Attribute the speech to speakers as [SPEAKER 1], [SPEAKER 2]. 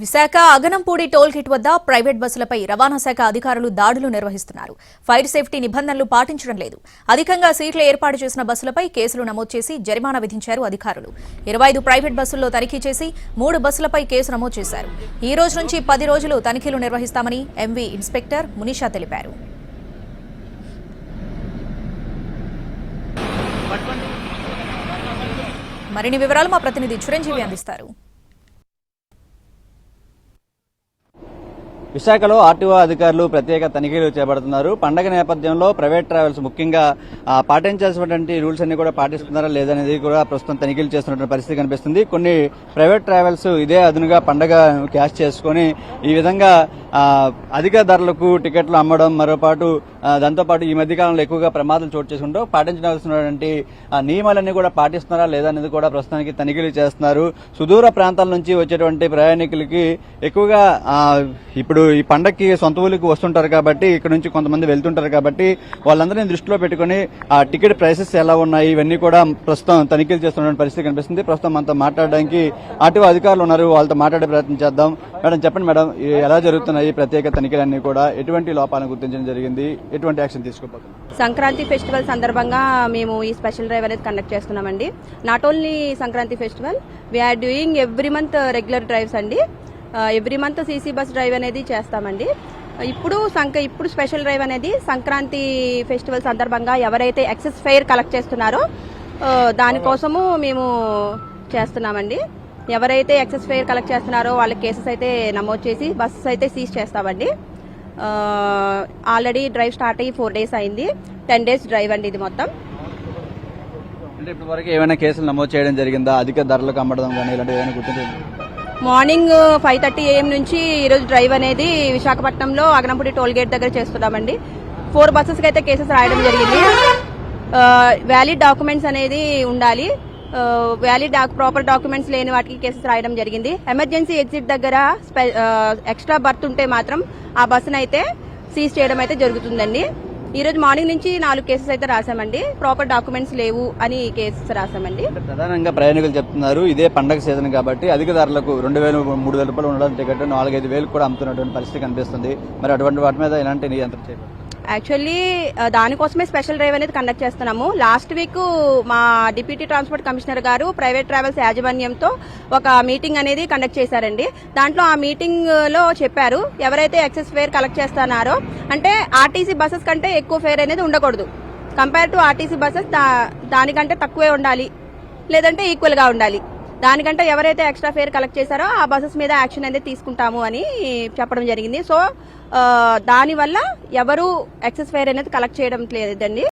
[SPEAKER 1] Visakha Aganampudi toll gate వద్ద private బస్సులపై రవాణా శాఖ అధికారులు దాడులు నిర్వహిస్తున్నారు. ఫైర్ సేఫ్టీ నిబంధనలు పాటించడం లేదు. అధికంగా సీట్లు ఏర్పాటు చేసిన బస్సులపై కేసులు నమోదు చేసి జరిమానా విధించారు అధికారులు. 25 ప్రైవేట్ బస్సుల్లో తనిఖీ చేసి 3 బస్సులపై కేసు నమోదు చేశారు. ఈ రోజు నుంచి 10 రోజులు తనిఖీలు నిర్వహిస్తామని ఎంవీ ఇన్స్పెక్టర్ మునీషా తెలిపారు. మరిన్ని వివరాలు మా ప్రతినిధి చిరంజీవి అందిస్తారు.
[SPEAKER 2] విశాఖలో ఆర్టీఓ అధికారులు ప్రత్యేక తనిఖీలు చేపడుతున్నారు. పండగ నేపథ్యంలో ప్రైవేట్ ట్రావెల్స్ ముఖ్యంగా పాటించాల్సినటువంటి రూల్స్ అన్ని కూడా పాటిస్తున్నారా లేదనేది కూడా ప్రస్తుతం తనిఖీలు చేస్తున్నటువంటి పరిస్థితి కనిపిస్తుంది. కొన్ని ప్రైవేట్ ట్రావెల్స్ ఇదే అదునుగా పండగ క్యాష్ చేసుకుని ఈ విధంగా అధిక ధరలకు టికెట్లు అమ్మడం, మరోపాటు దాంతోపాటు ఈ మధ్యకాలంలో ఎక్కువగా ప్రమాదాలు చోటు చేసుకుంటూ పాటించాల్సినటువంటి నియమాలన్నీ కూడా పాటిస్తున్నారా లేదనేది కూడా ప్రస్తుతానికి తనిఖీలు చేస్తున్నారు. సుదూర ప్రాంతాల నుంచి వచ్చేటువంటి ప్రయాణికులకి ఎక్కువగా ఇప్పుడు ఈ పండగకి సొంత ఊరికి వస్తుంటారు కాబట్టి ఇక్కడ నుంచి కొంతమంది వెళ్తుంటారు కాబట్టి వాళ్ళందరినీ దృష్టిలో పెట్టుకుని ఆ టికెట్ ప్రైసెస్ ఎలా ఉన్నాయి ఇవన్నీ కూడా ప్రస్తుతం తనిఖీలు చేస్తున్న పరిస్థితి కనిపిస్తుంది. ప్రస్తుతం మనతో మాట్లాడడానికి ఆర్టీఓ అధికారులు ఉన్నారు, వాళ్ళతో మాట్లాడే ప్రయత్నం చేద్దాం. మేడం చెప్పండి మేడం, ఎలా జరుగుతున్నాయి ప్రత్యేక తనిఖీలన్నీ కూడా, ఎటువంటి లోపాలను గుర్తించడం జరిగింది, ఎటువంటి యాక్షన్ తీసుకోబోతున్నారు?
[SPEAKER 3] సంక్రాంతి ఫెస్టివల్ సందర్భంగా మేము ఈ స్పెషల్ డ్రైవ్ అనేది కండక్ట్ చేస్తున్నామండి. Not only Sankranti festival, we are doing every month regular drives అండి. Every month CC bus drive అనేది చేస్తామండి. ఇప్పుడు స్పెషల్ డ్రైవ్ అనేది సంక్రాంతి ఫెస్టివల్ సందర్భంగా ఎవరైతే ఎక్సెస్ ఫెయిర్ కలెక్ట్ చేస్తున్నారో దానికోసము మేము చేస్తున్నామండి. ఎవరైతే ఎక్సెస్ ఫెయిర్ కలెక్ట్ చేస్తున్నారో వాళ్ళ కేసెస్ అయితే నమోదు చేసి బస్సెస్ అయితే సీజ్ చేస్తామండి. ఆల్రెడీ డ్రైవ్ స్టార్ట్ అయ్యి 4 days అయింది. 10 days డ్రైవ్ అండి ఇది మొత్తం.
[SPEAKER 2] అంటే ఇప్పటి వరకు ఏమైనా కేసులు నమోదు చేయడం జరిగిందా? అధిక ధరలకు అమ్మడం కానీ ఇలాంటివి ఏమైనా గుర్తించండి.
[SPEAKER 3] మార్నింగ్ 5:30 AM నుంచి ఈరోజు డ్రైవ్ అనేది విశాఖపట్నంలో అగనంపూడి టోల్ గేట్ దగ్గర చేస్తున్నామండి. 4 buses కి అయితే కేసెస్ రాయడం జరిగింది. వ్యాలిడ్ డాక్యుమెంట్స్ అనేది ఉండాలి. వ్యాలిడ్ ప్రాపర్ డాక్యుమెంట్స్ లేని వాటికి కేసెస్ రాయడం జరిగింది. ఎమర్జెన్సీ ఎగ్జిట్ దగ్గర ఎక్స్ట్రా బర్త్ ఉంటే మాత్రం ఆ బస్సును అయితే సీజ్ చేయడం అయితే జరుగుతుందండి. ఈ రోజు మార్నింగ్ నుంచి 4 కేసెస్ అయితే రాశామండి. ప్రాపర్ డాక్యుమెంట్స్ లేవు అని కేసెస్ రాశామండి.
[SPEAKER 2] ప్రధానంగా ప్రయాణికులు చెప్తున్నారు ఇదే పండగ సీజన్ కాబట్టి అధిక ధరలకు 2,000, 3,000 రూపాయలు ఉండడం టికెట్ 4-5 వేలు కూడా అమ్ముతున్నటువంటి పరిస్థితి కనిపిస్తుంది. మరి అటువంటి వాటి మీద ఎలాంటి నియంత్రణ చేయాలి?
[SPEAKER 3] యాక్చువల్లీ దానికోసమే స్పెషల్ డ్రైవ్ అనేది కండక్ట్ చేస్తున్నాము. లాస్ట్ వీక్ మా డిప్యూటీ ట్రాన్స్పోర్ట్ కమిషనర్ గారు ప్రైవేట్ ట్రావెల్స్ యాజమాన్యంతో ఒక మీటింగ్ అనేది కండక్ట్ చేశారండి. దాంట్లో ఆ మీటింగ్ లో చెప్పారు ఎవరైతే ఎక్సెస్ ఫేర్ కలెక్ట్ చేస్తున్నారో అంటే ఆర్టీసీ బస్సెస్ కంటే ఎక్కువ ఫేర్ అనేది ఉండకూడదు. కంపేర్ టు ఆర్టీసీ బస్సెస్ దానికంటే తక్కువే ఉండాలి, లేదంటే ఈక్వల్ గా ఉండాలి. దానికంటే ఎవరైతే ఎక్స్ట్రా ఫేర్ కలెక్ట్ చేశారో ఆ బస్సెస్ మీద యాక్షన్ అనేది తీసుకుంటాము అని చెప్పడం జరిగింది. సో దానివల్ల ఎవరు ఎక్సెస్ ఫేర్ అనేది కలెక్ట్ చేయడం లేదండి.